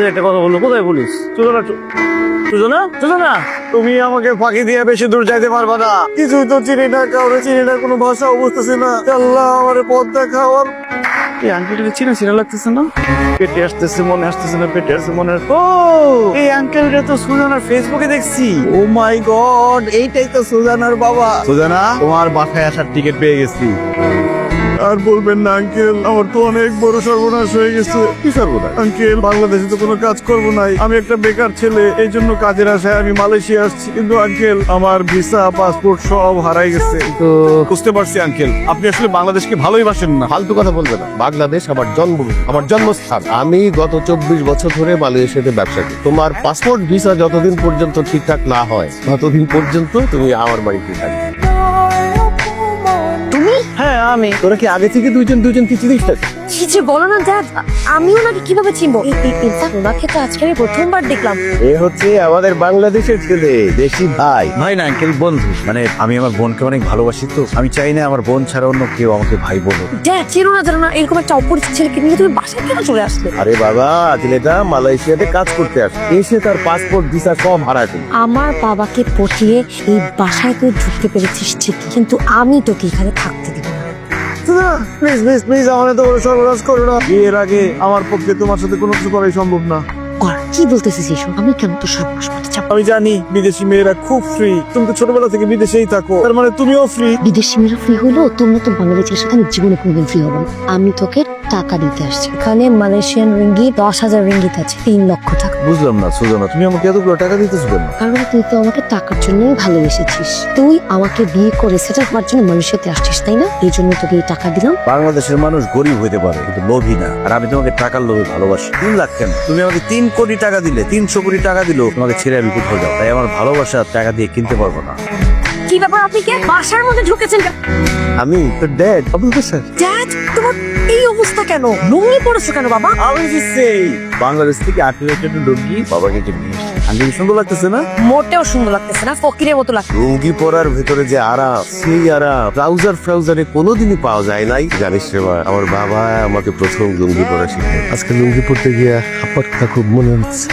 একটা কথা বললো, কোথায় পুলিশ? সুজনা, তুমি আমাকে ফাঁকি দিয়ে বেশি দূর যাইতে পারবা না। কিছু তো চিনি না, কাউরে চিনি না, কোনো ভাষা বুঝতেছি না। আল্লাহ আমার পথ দেখাও। এই আঙ্কেলটা চিনা লাগতেছে না? পেটে আসতেছে, মনে আসতেছে না, পেটে আসছে মনে। ও এই আঙ্কেলটা তো সুজানার ফেসবুকে দেখছি। ও মাই গড, এইটাই তো সুজানার বাবা। সুজানা, তোমার বাসায় আসার টিকিট পেয়ে গেছি। আর বলবেন না আঙ্কেল, আমার তো অনেক বড় সর্বনাশ হয়ে গেছে। কি সর্বনাশ? আঙ্কেল, বাংলাদেশে তো কোনো কাজ করবো নাই। আমি একটা বেকার ছেলে, এই জন্য কাজের আশায় আমি মালয়েশিয়া আসছি। কিন্তু আঙ্কেল, আমার ভিসা পাসপোর্ট সব হারাই গেছে। তো বুঝতে পারছি আঙ্কেল, আপনি আসলে বাংলাদেশকে ভালোই বাসেন না। ফালতু কথা বলবে না। বাংলাদেশ আমার জন্মভূমি, আমার জন্মস্থান। আমি গত 24 বছর ধরে মালয়েশিয়াতে ব্যবসা করি। তোমার পাসপোর্ট ভিসা যতদিন পর্যন্ত ঠিকঠাক না হয় ততদিন পর্যন্ত তুমি আমার বাড়িতে থাকবে। হ্যাঁ আমি। তোরা কি আগে থেকে দুইজন কি চিনিস? কিছু বলো না ড্যাড, আমি ওনাকে কিভাবে চিনবো? ওনাকে তো আজকে আমি প্রথমবার দেখলাম। এ হচ্ছে আমাদের বাংলাদেশের ছেলে, দেশি ভাই। ভাই না আঙ্কেল, বন্ধু। মানে আমি আমার বোনকে অনেক ভালোবাসি, তো আমি চাই না আমার বোন ছাড়া অন্য কেউ আমাকে ভাই বলো। ড্যাড, চেনো না জানো না, এরকম একটা অপরিচিত ছেলেকে নিয়ে তুমি বাসায় কেন চলে আসলে? আরে বাবা, ছেলেটা মালয়েশিয়াতে কাজ করতে আসে, এসে তার পাসপোর্ট ভিসা সব হারাতে। আমার বাবাকে পটিয়ে এই বাসায় তুই ঢুকতে পেরেছিস ঠিকই, কিন্তু আমি তোকে এখানে থাকতে দিব না। প্লিজ প্লিজ প্লিজ, আমার তো সর্বনাশ করো না। এর আগে আমার পক্ষে তোমার সাথে কোনো কিছু করাই সম্ভব না। কি বলতেছিস এসব? আমি কেন তো সর্বনাশ করতে চাপ? আমি জানি বিদেশি মেয়েরা খুব ফ্রি। তুমি তো ছোটবেলা থেকে বিদেশেই থাকো, তার মানে তুমিও ফ্রি। বিদেশি মেয়েরা ফ্রি হলো, তোমরা তো বাংলাদেশের সাথে আমি জীবনে কোনোদিন ফ্রি হবো না। আমি তোকে টাকা দিতে আসছি। এখানে মালয়েশিয়ান রিঙ্গিত 10,000 রিঙ্গিত আছে, 3 লক্ষ টাকা। বুঝলাম না সুজানা, তুমি আমাকে এতগুলো টাকা দিতেছো কেন? কারণ তুই তো আমাকে টাকার জন্যই ভালোবেসেছিস। তুই আমাকে বিয়ে করে সেটা হওয়ার জন্য মালয়েশিয়াতে আসছিস, তাই না? এই জন্য তোকে এই টাকা দিলাম। বাংলাদেশের মানুষ গরিব হইতে পারে, কিন্তু লোভী না। আর আমি তোমাকে টাকার লোভে ভালোবাসি। 3 লাখ কেন? তুমি আমাকে 3 কোটি টাকা দিলে, 300 কোটি টাকা দিলো তোমাকে ছেড়ে আমি কোথাও যাও। তাই আমার ভালোবাসা টাকা দিয়ে কিনতে পারবো না। কি ব্যাপার, আপনি কে? বাসার মধ্যে ঢুকেছেন কেন? আমি তোর ড্যাড, আবুল হোসেন। ড্যাড, তোমার এই অবস্থা কেন? লুঙ্গি পরেছো কেন বাবা? আমি সেই বাংলাদেশ থেকে 18 জন লুঙ্গি বাবাকে কিনে নিয়ে এসেছি। আঙ্কেল, সুন্দর লাগতেছে না? মোটেও সুন্দর লাগতেছে না, ফকিরের মতো লাগছে। লুঙ্গি পরার ভেতরে যে আরাম, সেই আরাম ট্রাউজারে কোনোদিনই পাওয়া যায় নাই। জানিস রে মা, আমার বাবা আমাকে প্রথম লুঙ্গি পরা শিখে। আজকে লুঙ্গি পরতে গিয়ে আপার কথা খুব মনে হচ্ছে।